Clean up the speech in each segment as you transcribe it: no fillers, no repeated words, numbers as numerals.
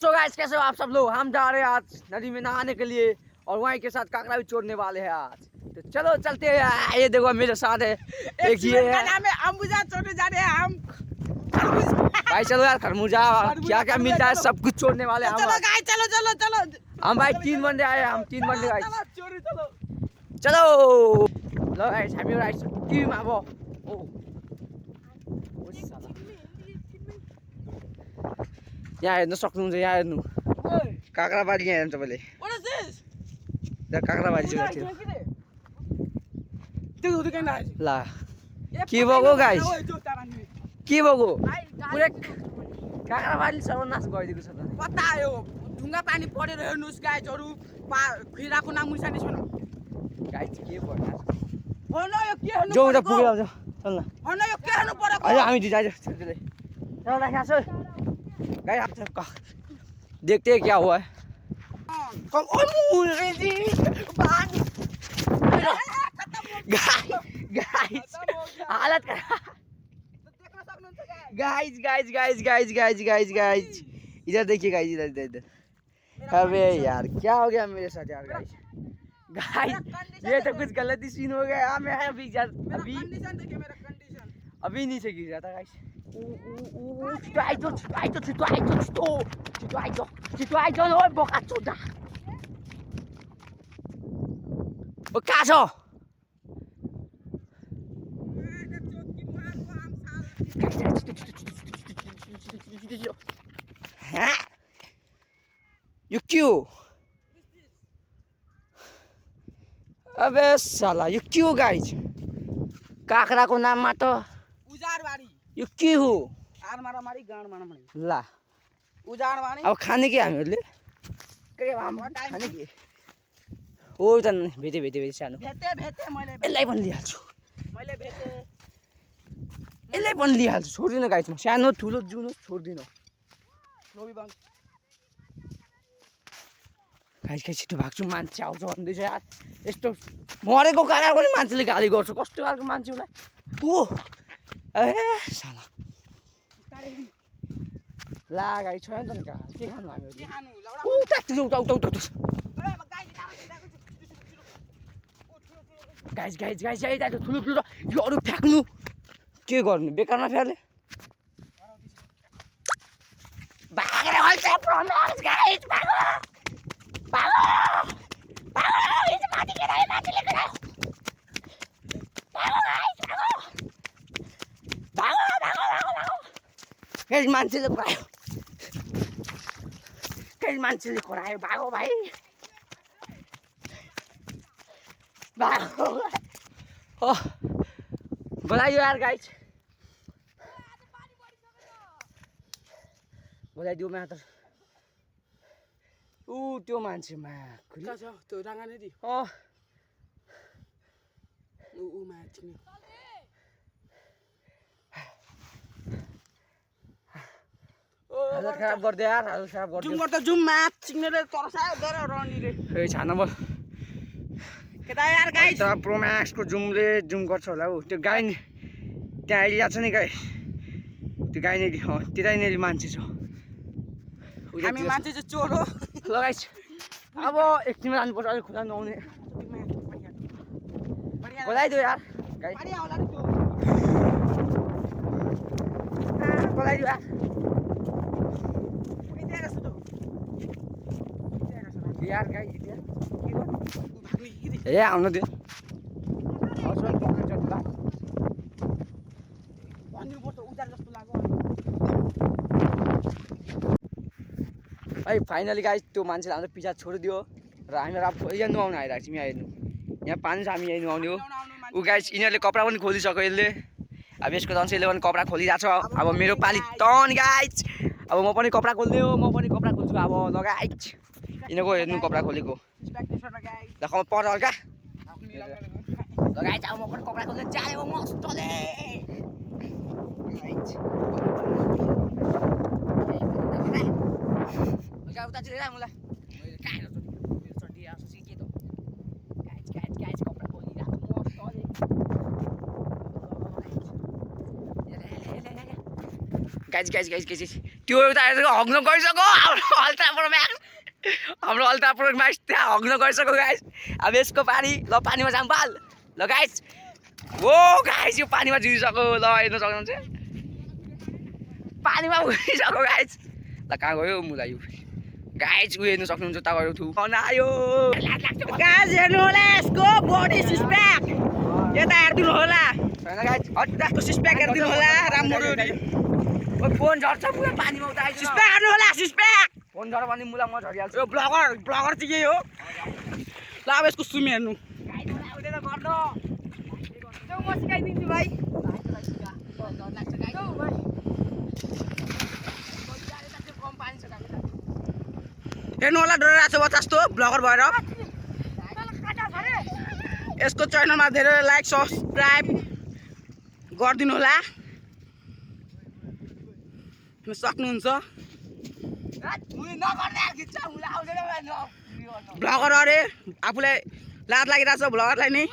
So guys कैसे हो आप सब लोग। हम जा रहे हैं आज नदी में नहाने के लिए और वहीं के साथ काकड़ा भी छोड़ने वाले हैं आज। तो चलो चलते हैं। ये देखो मेरे साथ है एक ये का नाम है अंबुजा छोड़ने जा रहे हैं हम। भाई चलो यार खरबूजा क्या क्या मिलता है सब कुछ छोड़ने वाले हैं चलो गाइस चलो चलो चलो हम भाई 3 बंदे आए हम 3 बंदे गाइस चलो ल गाइस हामी राइस टिम अब ओ यहाँ हेर्न सक्नुहुन्छ यहाँ हेर्नु काक्राबारी यहाँ हेर्नु तपाईँले त्यहाँ काक्राबारी चाहिँ ला के भएको गाइस के भएको पुरै काक्राबारी सर्वनाश गरिदिएको छ त पत्ता आयो ढुङ्गा पानी परेर हेर्नुस् गाइसहरु खिराको नाम मुसानी छैन गाइस के भयो भन यो के हेर्नु जाऊ त पुग्यो आउँछ चल न भन यो के हेर्नु परेको अझ हामी जाइज त्यसले चल राख्या छ गाइस आप देखते हैं क्या हुआ है कम गाइस हालत guys guys guys guys guys guys guys इधर देखिए गाइस इधर इधर अबे यार क्या हो गया मेरे साथ यार गाइस गाइस ये तो कुछ गलत ही सीन हो गया मैं अभी अभी नीचे गिर रहा था गाइस छिटो बोका चोदा ओ कहाँ छ यो के हो अबे साला यो के हो गाइस काक्राको नाममा त उजारबारी यो के हो आर मारामारी गाड मारामारी ला उजारबारी अब खाने के हामीहरूले खाने के हो त भेटे भेटे भेटे सानो भेटे भेटे मैले यसलाई पनि लिइहाल्छु मैले भेटे यसलाई पनि लिइहाल्छु छोड्दिनँ गाइस म सानो ठुलो जुनो छोड्दिनँ गाइस गाइस छिटो भाग्छु मान्छे आउँछ भन्दैछ यार यस्तो मरेको कारण पनि मान्छेले गाली गर्छ कस्तो खालको मान्छे होला ओ ए साला ला गाइस छैन त के खानु हामीहरूले गाइस गाइस गाइस गाइस ठुलो ठुलो यो अरू फ्याँक्नु के गर्नु बेकारमा फ्याँक्ने भागेर आउँछ प्रमास गाइस भागो भागो भागो इज माथि के राय माथिले के राय भागो गाइस भागो भागो भागो भागो गाइस मान्छेले करायो गाइस मान्छेले करायो भागो भाइ भागो ओ बोलाइयो यार गाइस बोलाइदियो मैं त ऊ त्यो मान्छेमा कहाँ छ त्यो राङ्गाने दि अ ऊ माथि हालत खराब गर्दै यार हालत खराब गर्दै जुम गर्दा जुम माथ सिग्नेले तरसायो गरे रनीले ए छान बोल केटा यार गाइस त प्रो म्याक्सको जुमले जुम गर्छ होला हौ त्यो गाई त्यहाँ आइरहेको छ नि गाई त्यो गाई नै त्यतै नै मान्छे छ हामी मान्छे चाहिँ चोर हो लगाइस अब एकछिनमा जानुपर्छ अलिक खुला नआउने बोलाइदियो यार गाई बोलाइदियो यार यार गाई ए आउनु दियो है फाइनली गाइस त्यो मान्छेले हाम्रो पिछा छोडिदियो र हामीहरू अब यहाँ नुहाउनु आइरहेको छौँ यहाँ हेर्नु यहाँ पानी छ हामी यहीँ नुहाउने हो ऊ गाइस यिनीहरूले कपडा पनि खोलिसक्यो यसले अब यसको दन्छ यसले पनि कपडा खोलिरहेको छ अब मेरो पाली टन गाइस अब म पनि कपडा खोल्दै हो म पनि कपडा खोल्छु अब लगाइच यिनीहरूको हेर्नु कपडा खोलेको देखाउँ पर्छ क्या लगाइच अब म पनि कपडा खोल्दै जायो मस्तले उता चाहिँ मलाई कपडा खोलिरहेको गाइस त्यो एउटा हग्न गइसक्यो हाम्रो अल्ट्रा म्याक्स त्यहाँ हग्न गइसक्यो गाइस अब यसको पानी ल पानीमा जाम बाल ल गाइस ओ गाइस यो पानीमा जुइसक्यो ल हेर्न सक्नुहुन्छ पानीमा उडिसक्यो गाइस ल कहाँ गयो मुला यो गाइस उ हेर्न सक्नुहुन्छ तपाईहरु थु बनायो गाइस हेर्नु होला यसको बडी सिक्स प्याक यता हेर्दिनु होला हैन गाइस हट्टाको सिक्स प्याक हेर्दिनु होला राम्ररी ओ फोन झर्छ पुरा पानीमा उताइ सिक्स प्याक हेर्नु होला सिक्स प्याक फोन झर भने मुला म झरिहाल्छु यो ब्लगर चाहिँ के हो ल अब यसको सुम हेर्नु म सिकाइदिन्छु भाइ हेर्नु होला डराएको छ बच्चा जस्तो ब्लगर भएर यसको च्यानलमा धेरै लाइक सब्सक्राइब गरिदिनु होला सक्नुहुन्छ ब्लगर अरे आफूलाई लाज लागिरहेको छ ब्लगरलाई नै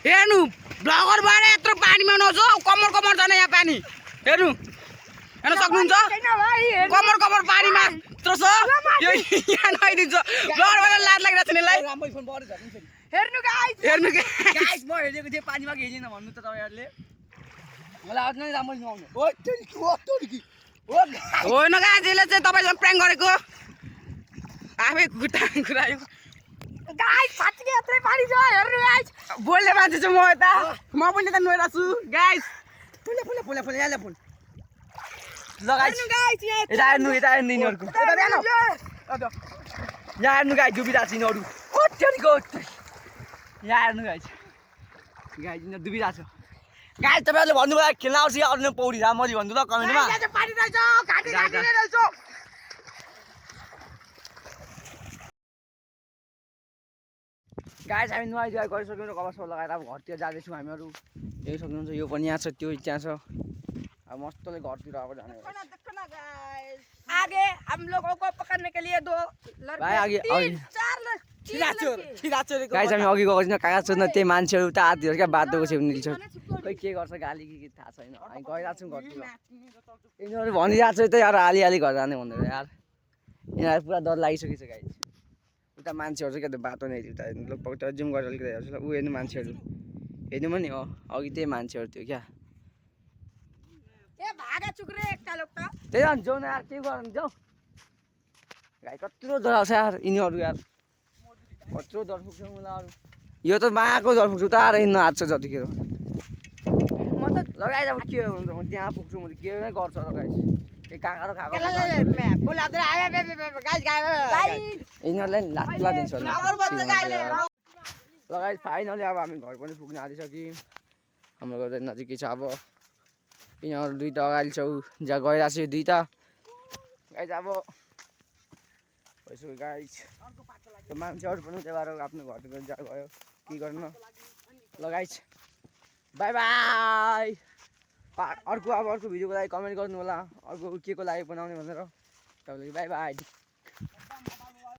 हेर्नु ब्लगर भएर यत्रो पानीमा नजाऊ कमर छैन यहाँ पानी हेर्नु हेर्न सक्नुहुन्छ कमर पानीमा यत्रो छ यो यहाँ नआइदिन्छ ब्लगर भएर लाज लागिरहेको छ यसलाई हेर्नु गाइस म हेरेको थिएँ पानीमा हेरिन भन्नु त तपाईहरुले मलाई अझ नै राम्रो नुहाउनु होइन गाइस यसले चाहिँ तपाईसँग प्र्याङ्क गरेको आफै खुट्टा खुरायो गाइस साँच्चै यत्रै पानी छ हेर्नु गाइस बोल्ने मान्छे छु म यता म पनि त नुहाइरहेको छु गाइस फुल यहाँ फोन ल गाइस यता हेर्नु यिनीहरुको यहाँ हेर्नु गाइस डुबिरहेको छ यिनीहरु ओटेरीको यहाँ हेर्नु गाइस यिनीहरु डुबिरहेको छ गाइस तपाईहरुले भन्नुभयो खेल्न आउँछ या अरू पौडी राम्ररी भन्नु ल कमेन्टमा पानी रहेछ घाटी रहेछ गाइस हामी नुहाइ गरिसक्यौँ र कभर लगाएर अब घरतिर जाँदैछौँ हामीहरू हेर्न सक्नुहुन्छ यो पनि यहाँ छ त्यो त्यहाँ छ अब मस्तले घरतिर अब जाने आगे हम लोगों को पकड़ने के लिए दो भाइ अघि लड़के गाइस हामी अघि गएको छैन कागज सोध्न त्यही मान्छेहरू त आधीहरू क्या बाटोको छेउ निल्छ खोइ के गर्छ गाली के थाहा छैन हामी गइरहेको छौँ घरतिर यिनीहरू भनिरहेको छ त्यही यार हाली घर जाने भनेर यार यिनीहरू पुरा डर लागिसकेको छ गाइस उता मान्छेहरू चाहिँ क्या त बाटो नै उता लगभग जुम गरेर अलिकति हेर्छु ऊ हेर्नु मान्छेहरू हेर्नु पनि हो अघि त्यही मान्छेहरू थियो क्या त्यही हो जाउँ न यार के गर्नु जाउँ गाई कत्रो डर आउँछ यार यिनीहरू यार कत्रो डर पुग्छ मलाई अरू यो त माको डर पुग्छु तार हिँड्नु हात छ जतिखेर म त लगाइ अब के हुन्छ म त्यहाँ पुग्छु म के नै गर्छ र गाइस ए काका र खाएको यिनीहरूलाई लात्ला दिन्छ लगाइ फाइनली अब हामी घर पनि पुग्न आँटिसक्यौँ हाम्रो घर चाहिँ नजिकै छ अब यिनीहरू दुईवटा अगाडि छ जहाँ गइरहेको छ यो दुईवटा गाइस अब भइसक्यो गाइस त्यो मान्छेहरू पनि त्यही भएर आफ्नो घरतिर जहाँ गयो के गर्नु ल गाइस बाई बाई अर्को भिडियोको लागि कमेन्ट गर्नु होला अर्को के को लागि बनाउने भनेर तपाईँले बाई बाई